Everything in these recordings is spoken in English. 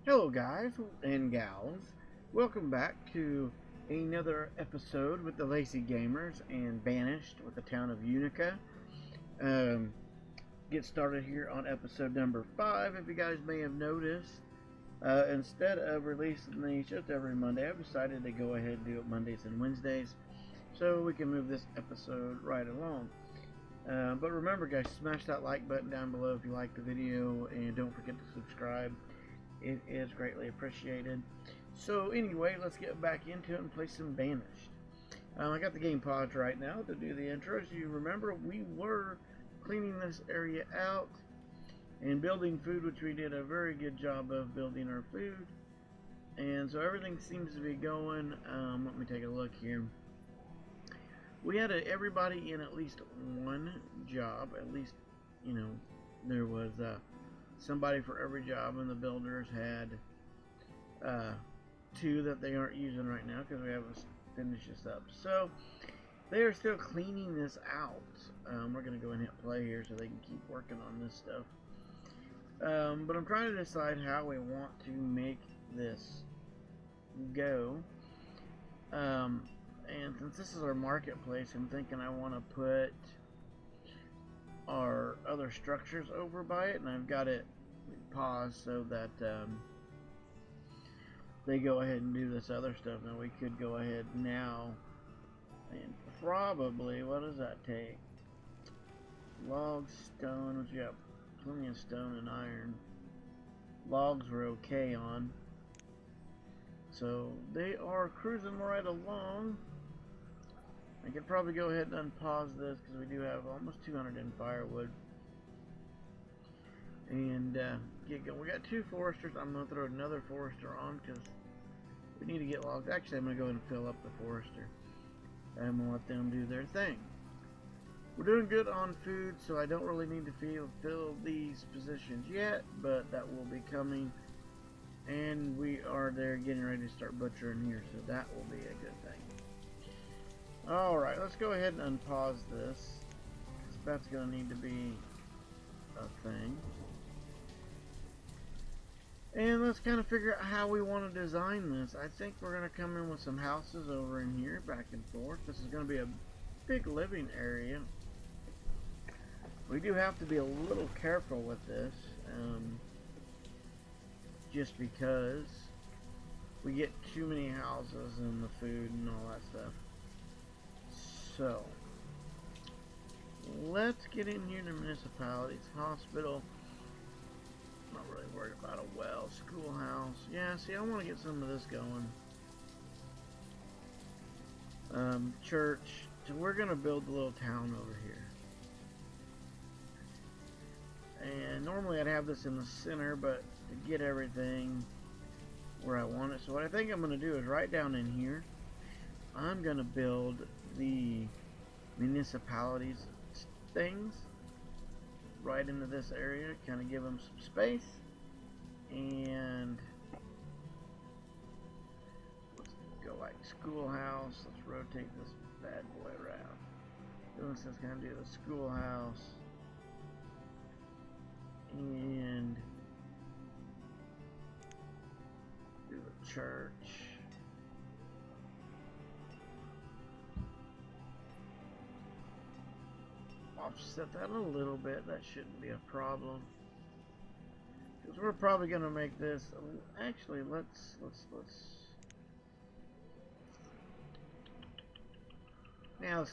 Hello guys and gals, welcome back to another episode with the Lazy Gamers and Banished with the town of Unica. Get started here on episode number 5. If you guys may have noticed, instead of releasing these just every Monday, I've decided to go ahead and do it Mondays and Wednesdays so we can move this episode right along. But remember guys, smash that like button down below if you like the video, and don't forget to subscribe. It is greatly appreciated. So anyway, let's get back into it and play some Banished. I got the game paused right now to do the intro. As you remember, we were cleaning this area out and building food, which we did a very good job of building our food. And so everything seems to be going. Let me take a look here. We had everybody in at least one job. At least, you know, there was somebody for every job, and the builders had 2 that they aren't using right now because we haven't finished this up. So they are still cleaning this out. We're going to go and hit play here so they can keep working on this stuff. But I'm trying to decide how we want to make this go. And since this is our marketplace, I'm thinking I want to put our other structures over by it, and I've got it paused so that they go ahead and do this other stuff. Now we could go ahead now and probably, what does that take? Logs, stone, which you got plenty of stone and iron. Logs we're okay on, so they are cruising right along. I could probably go ahead and unpause this because we do have almost 200 in firewood. And get going. We got 2 foresters. I'm going to throw another forester on because we need to get logs. Actually, I'm going to go ahead and fill up the forester. I'm going to let them do their thing. We're doing good on food, so I don't really need to fill these positions yet, but that will be coming. And we are there getting ready to start butchering here, so that will be a good thing. Alright, let's go ahead and unpause this, because that's going to need to be a thing. And let's kind of figure out how we want to design this. I think we're going to come in with some houses over in here, back and forth. This is going to be a big living area. We do have to be a little careful with this, just because we get too many houses and the food and all that stuff. So, let's get in here to municipalities, hospital. Not really worried about a well, schoolhouse. Yeah, see, I want to get some of this going. Church. So we're going to build a little town over here. And normally I'd have this in the center, but to get everything where I want it. So what I think I'm going to do is right down in here, I'm going to build the municipalities things right into this area, kind of give them some space. And let's go like schoolhouse. Let's rotate this bad boy around. This is going to do the schoolhouse and do the church. Offset that a little bit. That shouldn't be a problem, because we're probably going to make this. Actually, let's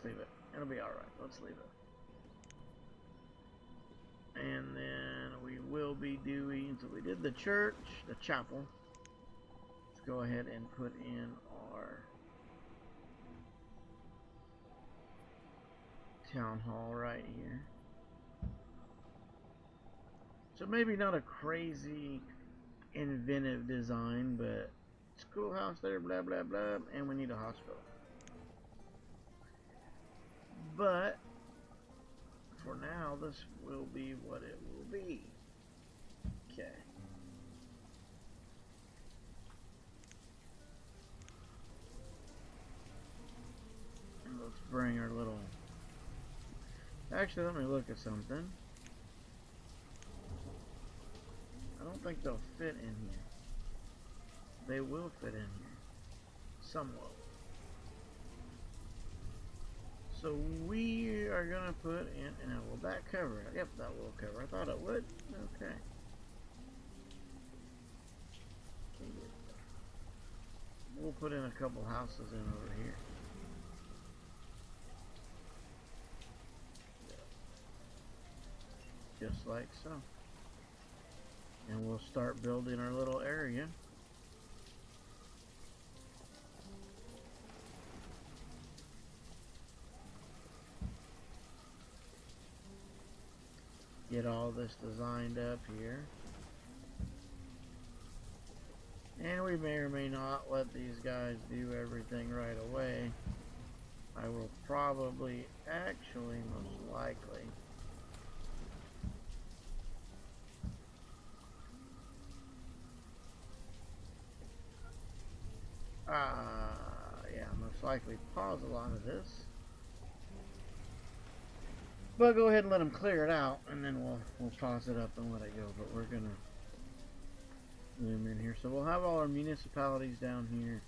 leave it. It'll be all right. Let's leave it. And then we will be doing. So we did the church, the chapel. Let's go ahead and put in our town hall right here. So maybe not a crazy inventive design, but schoolhouse there, blah blah blah, and we need a hospital. But for now, this will be what it will be. Okay. And let's bring our little. Actually, let me look at something. I don't think they'll fit in here. they will fit in here. Somewhat. So we are going to put in, and will that cover it? Yep, that will cover. I thought it would. Okay. We'll put in a couple houses in over here. Just like so. And we'll start building our little area. Get all this designed up here. And we may or may not let these guys do everything right away. I will probably, actually, most likely, yeah, most likely pause a lot of this. But go ahead and let them clear it out, and then we'll toss it up and let it go. But we're gonna zoom in here, so we'll have all our municipalities down here,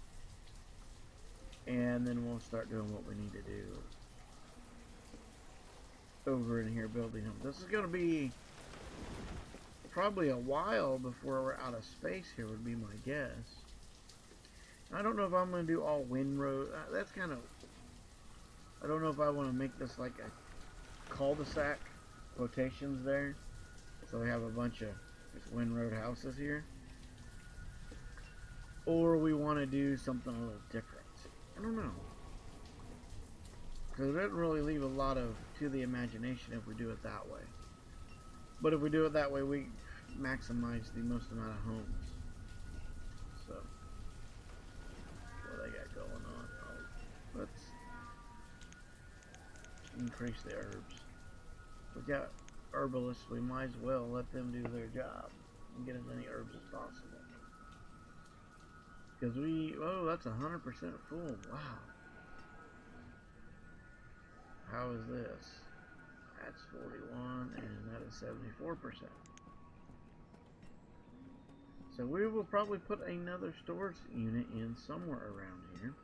and then we'll start doing what we need to do over in here, building them. This is gonna be probably a while before we're out of space here, would be my guess. I don't know if I'm gonna do all windrow. That's kind of, I don't know if I want to make this like a cul-de-sac, quotations there, so we have a bunch of just windrow houses here, or we want to do something a little different. I don't know, because it doesn't really leave a lot of to the imagination if we do it that way. But if we do it that way, we maximize the most amount of homes. So what I got going on? Oh, let's increase the herbs. We got herbalists, we might as well let them do their job and get as many herbs as possible. Because oh, that's 100% full. Wow. How is this? That's 41 and that is 74%. So we will probably put another storage unit in somewhere around here.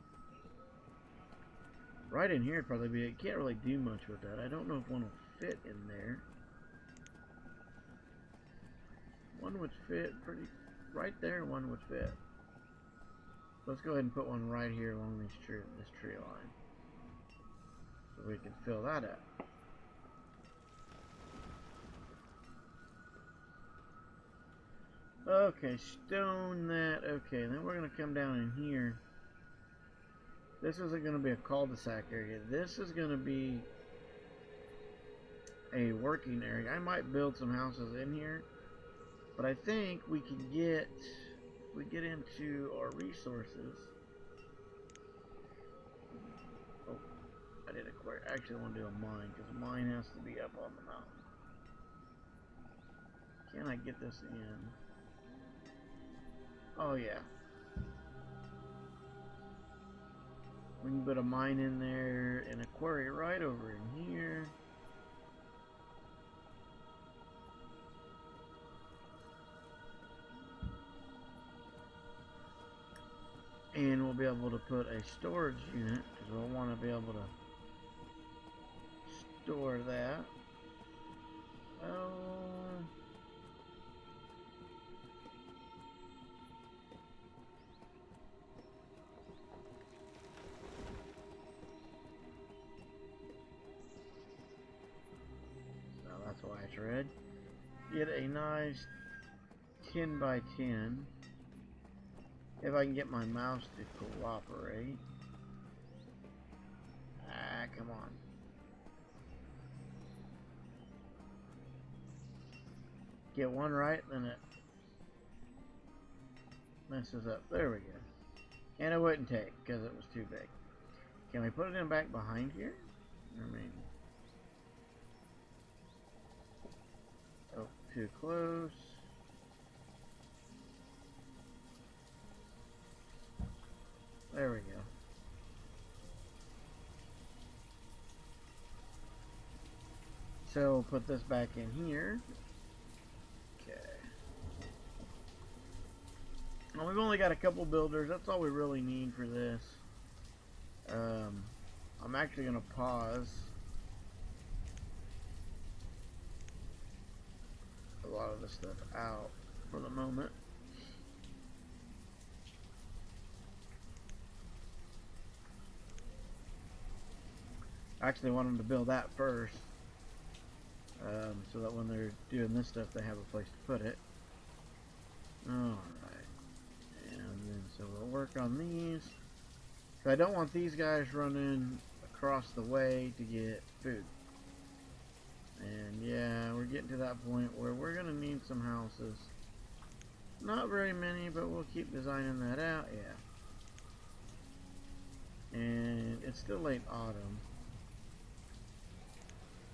Right in here, probably be. It can't really do much with that. I don't know if one will fit in there. One would fit pretty right there. One would fit. Let's go ahead and put one right here along this tree line, so we can fill that up. Okay, stone that. Okay, then we're gonna come down in here. This isn't going to be a cul-de-sac area. This is going to be a working area. I might build some houses in here, but I think we can get, if we get into our resources. Oh, I did acquire. Actually, I want to do a mine, because a mine has to be up on the mountain. Can I get this in? Oh yeah. We can put a mine in there and a quarry right over in here. And we'll be able to put a storage unit, because we'll want to be able to store that. Oh. That's why it's red. Get a nice 10 by 10. If I can get my mouse to cooperate. Ah, come on. Get one right, then it messes up. There we go. And it wouldn't take, because it was too big. Can we put it in back behind here? I mean... Oh, too close. There we go. So we'll put this back in here. Okay. we've only got a couple builders. That's all we really need for this. I'm actually going to pause a lot of the stuff out for the moment. I actually want them to build that first, so that when they're doing this stuff they have a place to put it. Alright, and then so we'll work on these. So I don't want these guys running across the way to get food. And yeah, we're getting to that point where we're going to need some houses. Not very many, but we'll keep designing that out, yeah. And it's still late autumn.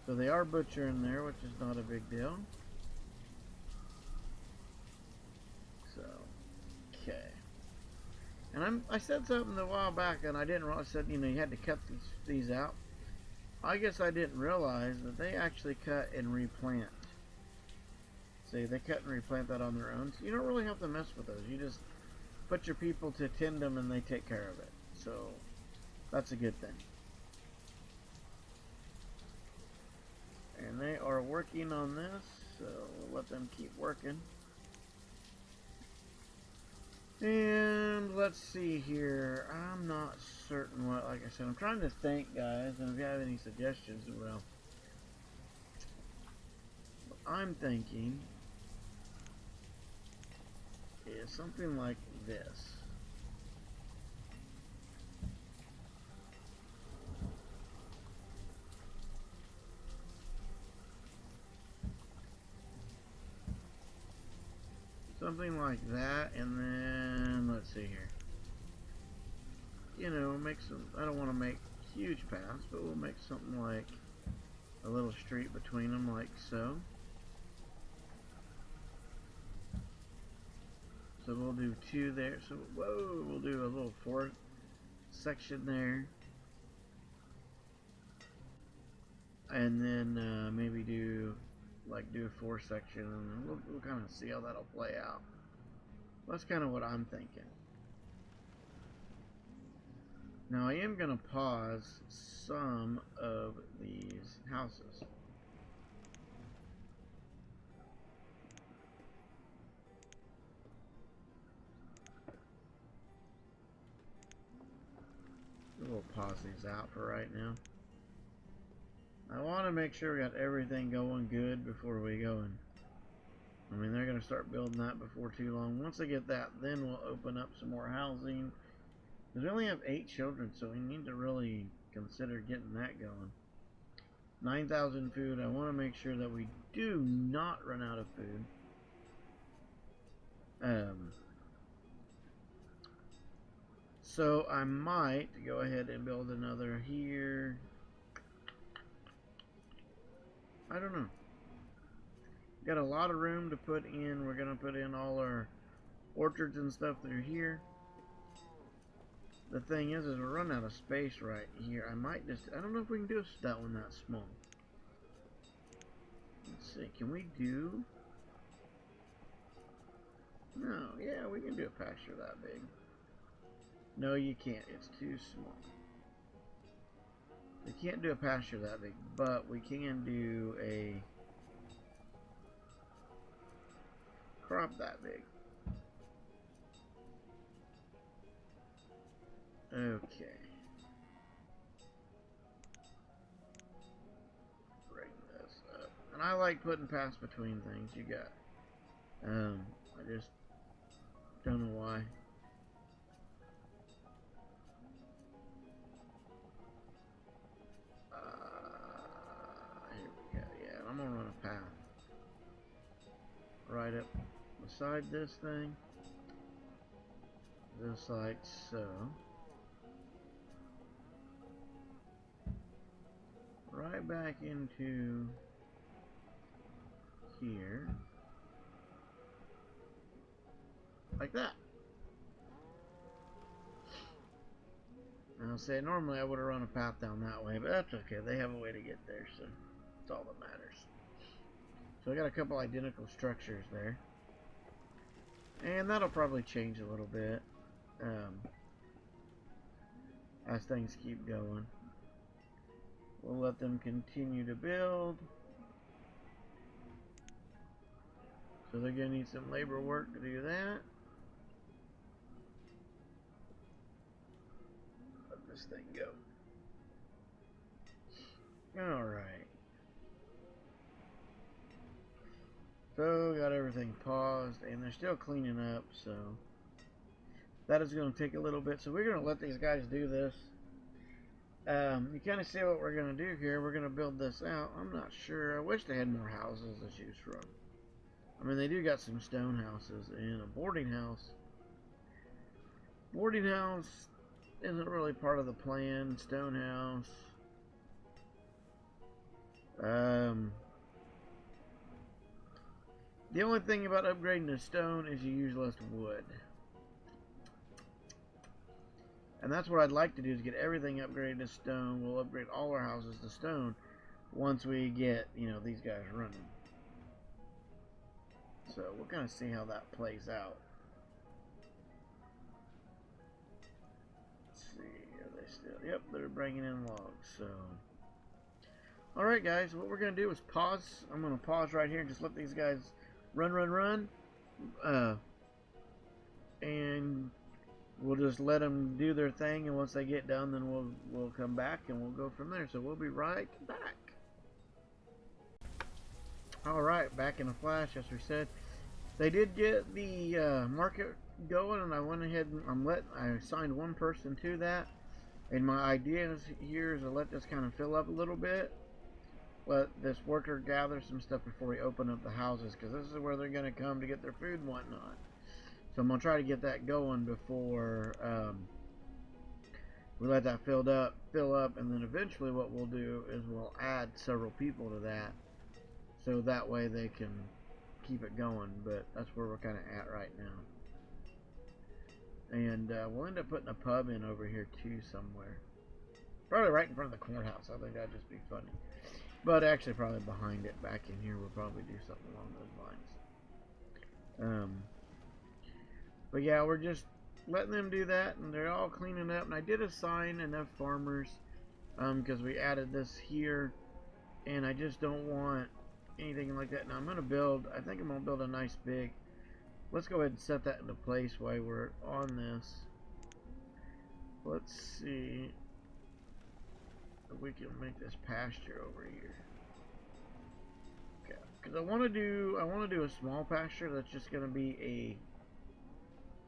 So they are butchering there, which is not a big deal. So, okay. And I said something a while back, and I didn't realize, I said, you know, you had to cut these out. I guess I didn't realize that they actually cut and replant. See, they cut and replant that on their own. So you don't really have to mess with those. You just put your people to tend them, and they take care of it. So, that's a good thing. And they are working on this, so we'll let them keep working. And let's see here. I'm not certain what, like I said, I'm trying to think, guys, and if you have any suggestions, well, what I'm thinking is something like this. Something like that, and then, let's see here. You know, make some, I don't want to make huge paths, but we'll make something like a little street between them, like so. So we'll do 2 there. So, whoa, we'll do a little 4th section there. And then maybe do a 4th section, and we'll kind of see how that'll play out. That's kind of what I'm thinking. Now I am going to pause some of these houses. We'll pause these out for right now. I want to make sure we got everything going good before we go in. I mean, they're going to start building that before too long. Once they get that, then we'll open up some more housing. Because we only have 8 children, so we need to really consider getting that going. 9,000 food. I want to make sure that we do not run out of food. So I might go ahead and build another here. I don't know. Got a lot of room to put in. We're going to put in all our orchards and stuff through here. The thing is we're running out of space right here. I might just, I don't know if we can do that one that small. Let's see, can we do? No, yeah, we can do a pasture that big. No, you can't. It's too small. We can't do a pasture that big, but we can do a crop that big. Okay. Bring this up. And I like putting paths between things. You got. I just don't know why. Here we go. Yeah, I'm gonna run a path right up beside this thing, just like so. Right back into here, like that. And I'll say normally I would have run a path down that way, but that's okay. They have a way to get there, so that's all that matters. So I got a couple identical structures there. And that'll probably change a little bit as things keep going. We'll let them continue to build. So they're going to need some labor work to do that. Let this thing go. Alright. So, got everything paused, and they're still cleaning up, so that is going to take a little bit. So we're going to let these guys do this. You kind of see what we're going to do here. We're going to build this out. I'm not sure. I wish they had more houses to choose from. I mean, they do got some stone houses and a boarding house. Boarding house isn't really part of the plan. Stone house. The only thing about upgrading to stone is you use less wood. And that's what I'd like to do, is get everything upgraded to stone. We'll upgrade all our houses to stone once we get, you know, these guys running. So we'll kind of see how that plays out. Let's see, are they still? Yep, they're bringing in logs. So, all right, guys, what we're gonna do is pause. I'm gonna pause right here and just let these guys run, and we'll just let them do their thing. And once they get done, then we'll come back and we'll go from there. So we'll be right back. Alright, back in a flash, as we said. They did get the market going, and I went ahead and I assigned one person to that. And my idea here is to let this kind of fill up a little bit. Let this worker gather some stuff before we open up the houses, because this is where they're going to come to get their food and whatnot. So I'm going to try to get that going before we let that fill up, and then eventually what we'll do is we'll add several people to that. So that way they can keep it going, but that's where we're kind of at right now. And we'll end up putting a pub in over here too somewhere. Probably right in front of the courthouse. I think that'd just be funny. But actually probably behind it, back in here, we'll probably do something along those lines. But yeah, we're just letting them do that, and they're all cleaning up. And I did assign enough farmers because we added this here, and I just don't want anything like that. Now I'm gonna build, I think I'm gonna build a nice big, let's go ahead and set that into place while we're on this. Let's see if we can make this pasture over here. Okay, because I want to do a small pasture that's just gonna be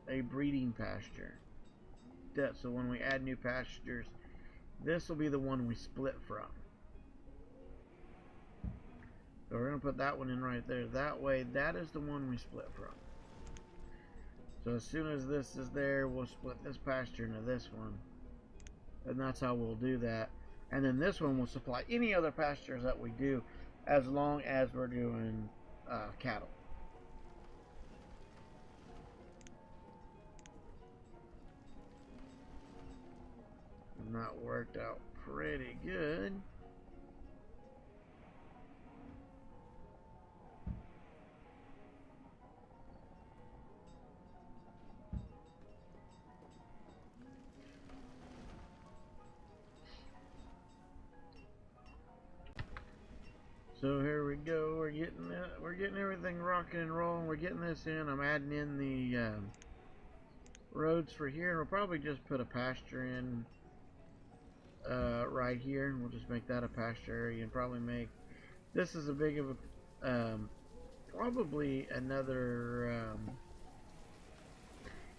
a breeding pasture. So when we add new pastures, this will be the one we split from. So we're going to put that one in right there. That way, that is the one we split from. So as soon as this is there, we'll split this pasture into this one. And that's how we'll do that. And then this one will supply any other pastures that we do, as long as we're doing cattle. And that worked out pretty good. So here we go. We're getting everything rocking and rolling. We're getting this in. I'm adding in the roads for here. We'll probably just put a pasture in right here. We'll just make that a pasture area, and probably make this is a big of a probably another.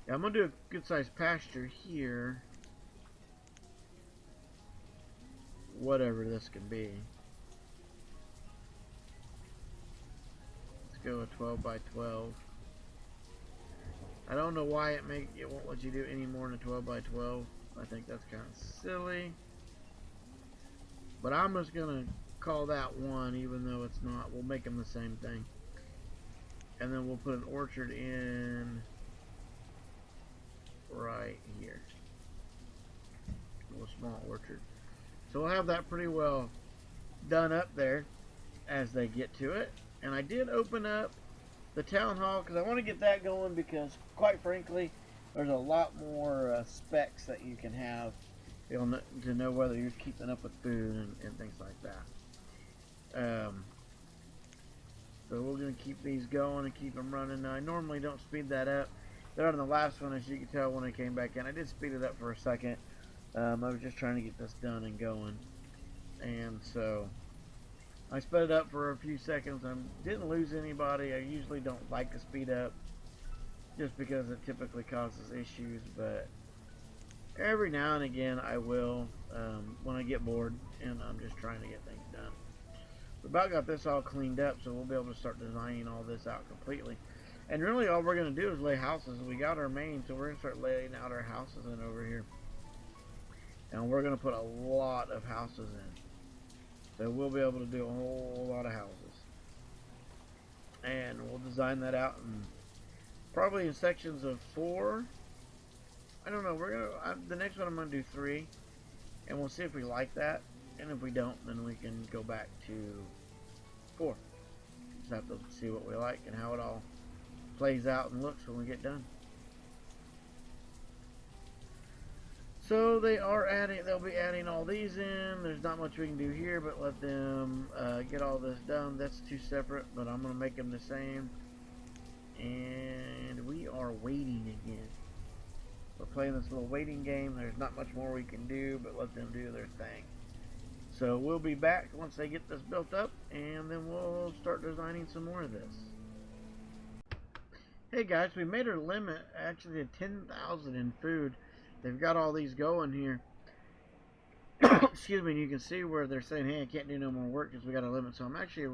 Yeah, I'm gonna do a good sized pasture here. Whatever this can be. Go with 12 by 12. I don't know why it won't let you do any more than 12 by 12. I think that's kind of silly. But I'm just gonna call that one, even though it's not. We'll make them the same thing. And then we'll put an orchard in right here. A little small orchard. So we'll have that pretty well done up there as they get to it. And I did open up the town hall, because I want to get that going, because quite frankly there's a lot more specs that you can have, you know, to know whether you're keeping up with food and things like that. So we're going to keep these going and keep them running. Now, I normally don't speed that up. There on the last one, as you can tell when I came back in, I did speed it up for a second. I was just trying to get this done and going. And so I sped it up for a few seconds. I didn't lose anybody. I usually don't like to speed up just because it typically causes issues. But every now and again I will when I get bored and I'm just trying to get things done. We about got this all cleaned up, so we'll be able to start designing all this out completely. And really all we're going to do is lay houses. We got our main, so we're going to start laying out our houses in over here. And we're going to put a lot of houses in. So we'll be able to do a whole lot of houses. And we'll design that out in, probably in sections of 4. I don't know, the next one I'm going to do 3. And we'll see if we like that. And if we don't, then we can go back to 4. Just have to see what we like and how it all plays out and looks when we get done. So they'll be adding all these in. There's not much we can do here, but let them get all this done. That's 2 separate, but I'm going to make them the same. And we are waiting again. We're playing this little waiting game. There's not much more we can do, but let them do their thing. So we'll be back once they get this built up, and then we'll start designing some more of this. Hey guys, we made our limit actually to 10,000 in food. They've got all these going here. Excuse me, and you can see where they're saying, hey, I can't do no more work because we got a limit. So I'm actually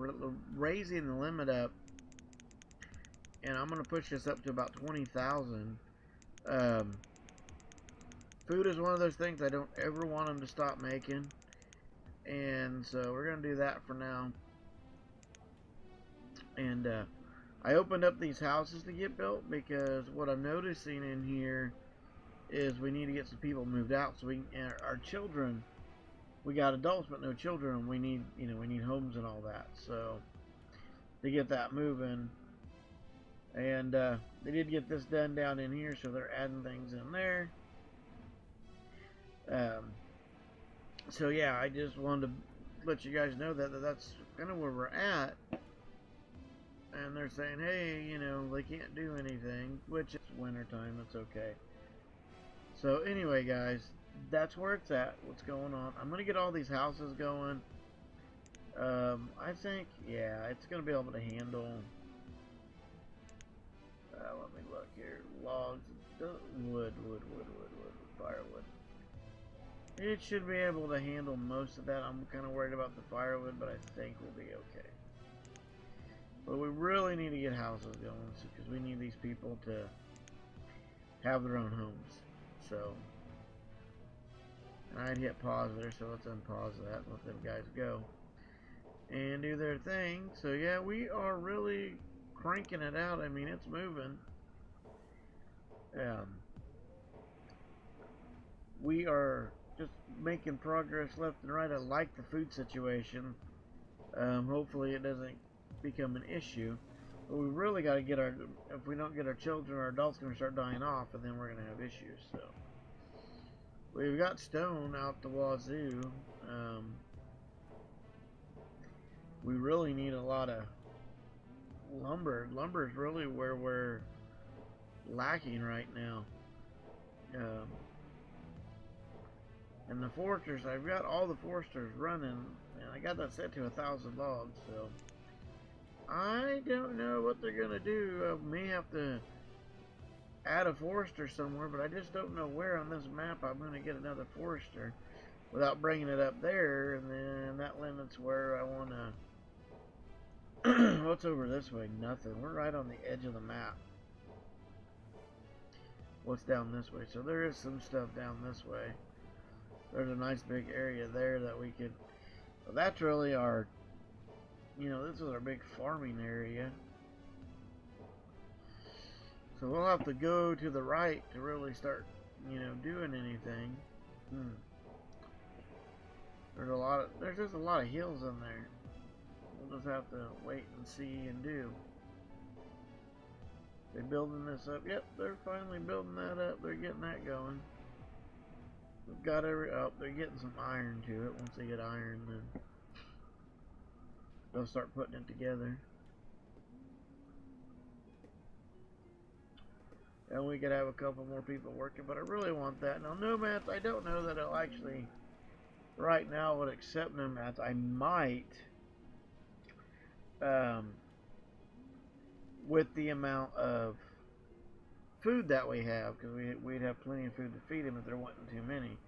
raising the limit up, and I'm going to push this up to about 20,000. Food is one of those things I don't ever want them to stop making. And so we're going to do that for now. And I opened up these houses to get built because what I'm noticing in here is we need to get some people moved out. So our children, we got adults but no children. We need, we need homes and all that. So to get that moving, and they did get this done down in here, so they're adding things in there. So yeah, I just wanted to let you guys know that's kind of where we're at. And they're saying, hey, they can't do anything, which is wintertime, that's okay. So anyway, guys, that's where it's at, what's going on. I'm going to get all these houses going. I think, yeah, it's going to be able to handle, let me look here, logs, wood, firewood. It should be able to handle most of that. I'm kind of worried about the firewood, but I think we'll be okay. But we really need to get houses going because we need these people to have their own homes. So, and I'd hit pause there, so let's unpause that and let them guys go and do their thing. So yeah, we are really cranking it out. I mean, it's moving. We are just making progress left and right. I like the food situation. Hopefully it doesn't become an issue. But we really got to get if we don't get our children or adults going to start dying off, and then we're going to have issues. So we've got stone out the wazoo. We really need a lot of lumber. Lumber is really where we're lacking right now. And the foresters, I've got all the foresters running, and I got that set to 1,000 logs, so I don't know what they're gonna do. I may have to add a forester somewhere, but I just don't know where on this map I'm gonna get another forester without bringing it up there, and then that limits where I wanna. What's over this way? Nothing. We're right on the edge of the map. What's down this way? So there is some stuff down this way. There's a nice big area there that we could. Well, that's really our. This is our big farming area. So we'll have to go to the right to really start, doing anything. There's just a lot of hills in there. We'll just have to wait and see and do. They building this up? Yep, they're finally building that up. They're getting that going. We've got they're getting some iron to it. Once they get iron, then they'll start putting it together. And we could have a couple more people working, but I really want that. Now, nomads, I don't know that I'll actually, right now, would accept nomads. I might, with the amount of food that we have, because we'd have plenty of food to feed them if there wasn't too many,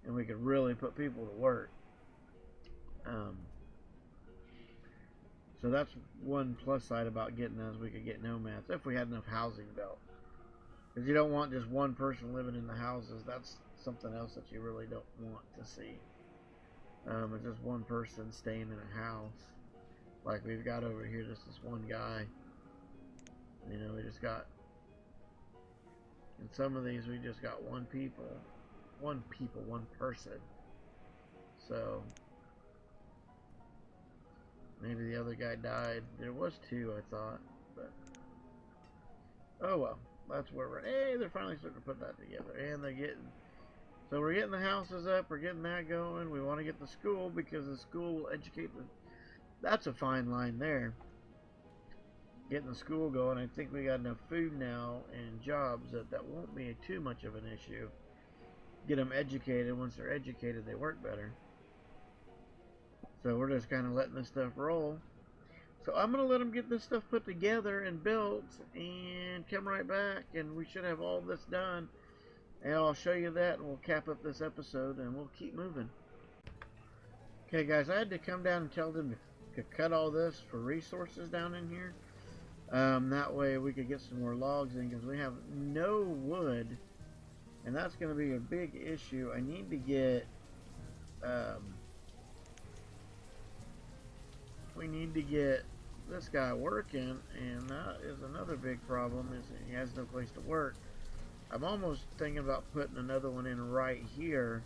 and we could really put people to work. So that's one plus side about getting us. We could get nomads if we had enough housing built. Because you don't want just one person living in the houses. That's something else that you really don't want to see. It's just one person staying in a house. Like we've got over here, just this one guy. You know, we just got... In some of these, we just got one person. So... Maybe the other guy died. There was two, I thought. But... Oh well. That's where we're... Hey, they're finally starting to put that together. And they're getting... So we're getting the houses up. We're getting that going. We want to get the school because the school will educate the... That's a fine line there. Getting the school going. I think we got enough food now and jobs that won't be too much of an issue. Get them educated. Once they're educated, they work better. So we're just kind of letting this stuff roll. So I'm going to let them get this stuff put together and built and come right back, and we should have all this done. And I'll show you that, and we'll cap up this episode, and we'll keep moving. Okay, guys, I had to come down and tell them to cut all this for resources down in here. That way we could get some more logs in, because we have no wood, and that's going to be a big issue. I need to get... we need to get this guy working, and that is another big problem, is he has no place to work. I'm almost thinking about putting another one in right here,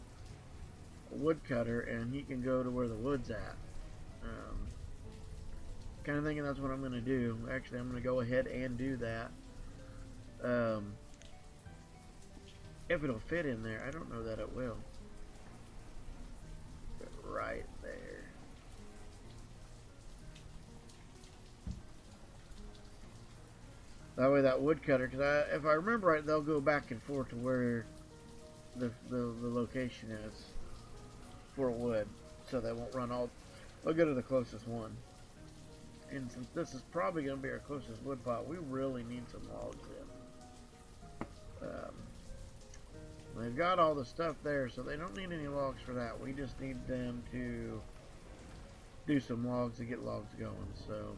a woodcutter, and he can go to where the wood's at. Kind of thinking that's what I'm going to do. Actually, I'm going to go ahead and do that. If it'll fit in there, I don't know that it will. But right there. That way that woodcutter, because if I remember right, they'll go back and forth to where the location is for wood. So they won't run all, they'll go to the closest one. And since this is probably going to be our closest wood pile, we really need some logs in. They've got all the stuff there, so they don't need any logs for that. We just need them to do some logs to get logs going. So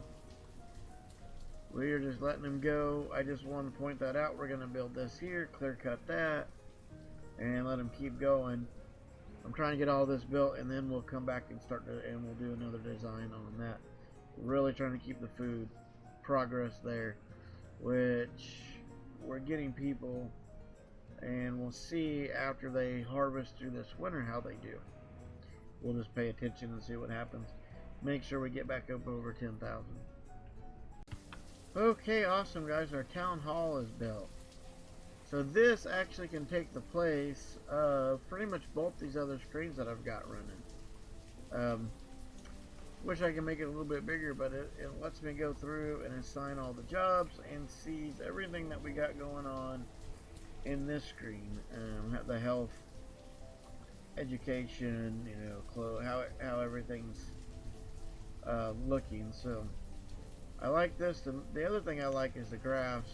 we are just letting them go. I just want to point that out. We're going to build this here, clear cut that, and let them keep going. I'm trying to get all this built, and then we'll come back and and we'll do another design on that. Really trying to keep the food progress there, which we're getting people, and we'll see after they harvest through this winter how they do. We'll just pay attention and see what happens. Make sure we get back up over 10,000. Okay, awesome guys, our town hall is built. So this actually can take the place of pretty much both these other screens that I've got running. Wish I could make it a little bit bigger, but it lets me go through and assign all the jobs and sees everything that we got going on in this screen. The health, education, you know, how everything's looking. So I like this. The other thing I like is the graphs,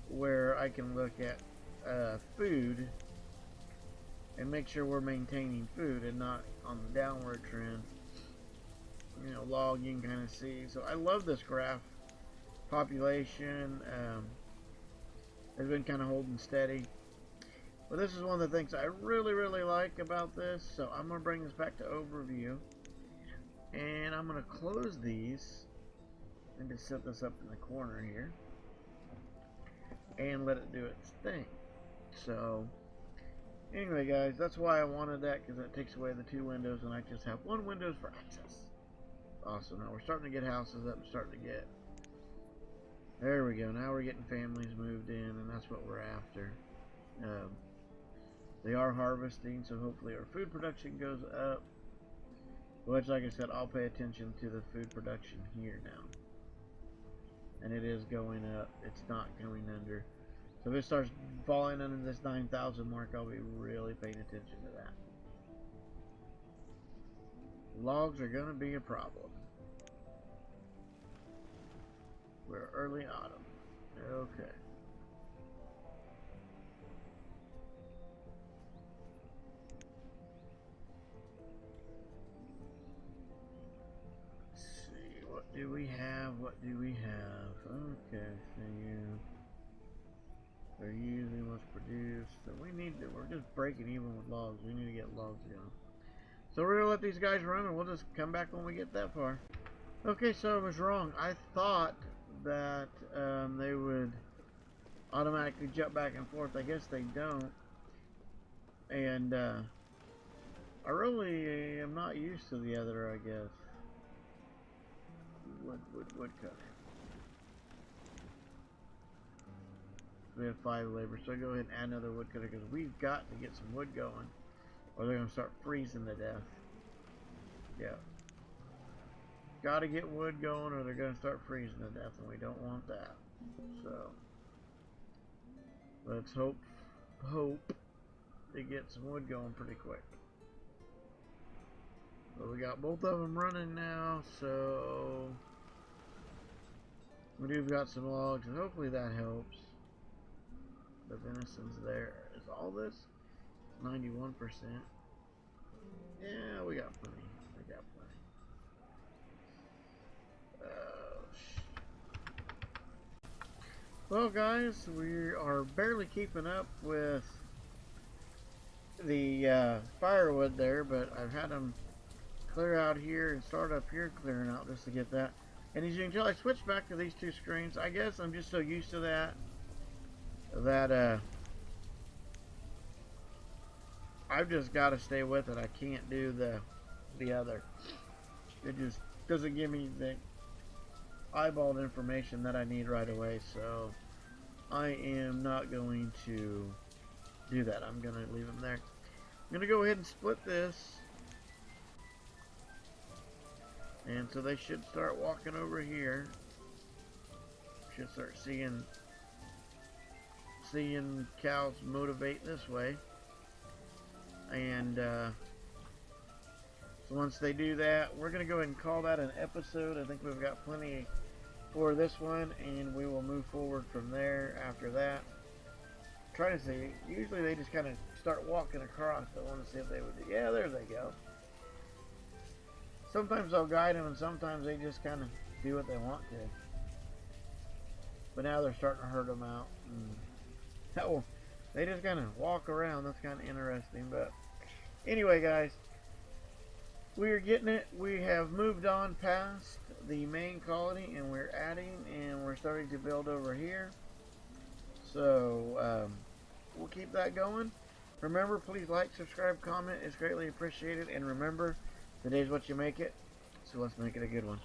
where I can look at food and make sure we're maintaining food and not on the downward trend. You know, log, you can kind of see. So I love this graph. Population has been kind of holding steady. But this is one of the things I really like about this. So I'm going to bring this back to overview. And I'm going to close these and just set this up in the corner here. And let it do its thing. So anyway guys, that's why I wanted that, because it takes away the two windows and I just have one window for access. Awesome. Now we're starting to get houses up, starting to get There we go. Now we're getting families moved in, and that's what we're after. They are harvesting, so hopefully our food production goes up. Which, like I said, I'll pay attention to the food production here now. And it is going up. It's not going under. So if it starts falling under this 9,000 mark, I'll be really paying attention to that. Logs are going to be a problem. We're early autumn. Okay. Let's see, what do we have? What do we have? Okay, so they're using what's produced. So we're just breaking even with logs. We need to get logs going. So we're gonna let these guys run, and we'll just come back when we get that far. Okay, so I was wrong. I thought that they would automatically jump back and forth. I guess they don't. And I really am not used to the other, I guess. Woodcutter. We have 5 labor, so I go ahead and add another woodcutter because we've got to get some wood going, or they're gonna start freezing to death. Yeah. Gotta get wood going or they're gonna start freezing to death, and we don't want that. So let's hope they get some wood going pretty quick. But we got both of them running now, so we do got some logs, and hopefully that helps. The venison's there. Is all this 91%? Yeah, we got plenty. We got plenty. Well, guys, we are barely keeping up with the firewood there, but I've had them clear out here and start up here clearing out just to get that. And as you can tell, I switched back to these 2 screens. I guess I'm just so used to that I've just got to stay with it. I can't do the other. It just doesn't give me the eyeballed information that I need right away, so I am not going to do that. I'm going to leave them there. I'm going to go ahead and split this, and so they should start walking over here. Should start seeing cows motivate this way, and so once they do that, we're going to go ahead and call that an episode. I think we've got plenty for this one, and we will move forward from there after that. Try to see. Usually they just kind of start walking across. I want to see if they would do. Yeah, there they go. Sometimes I'll guide them, and sometimes they just kind of do what they want to. But now they're starting to herd them out. Oh, they just kind of walk around. That's kind of interesting. But anyway, guys, we are getting it. We have moved on past the main colony, and we're adding, and we're starting to build over here. So we'll keep that going. Remember, please like, subscribe, comment. It's greatly appreciated. And remember, today's what you make it. So let's make it a good one.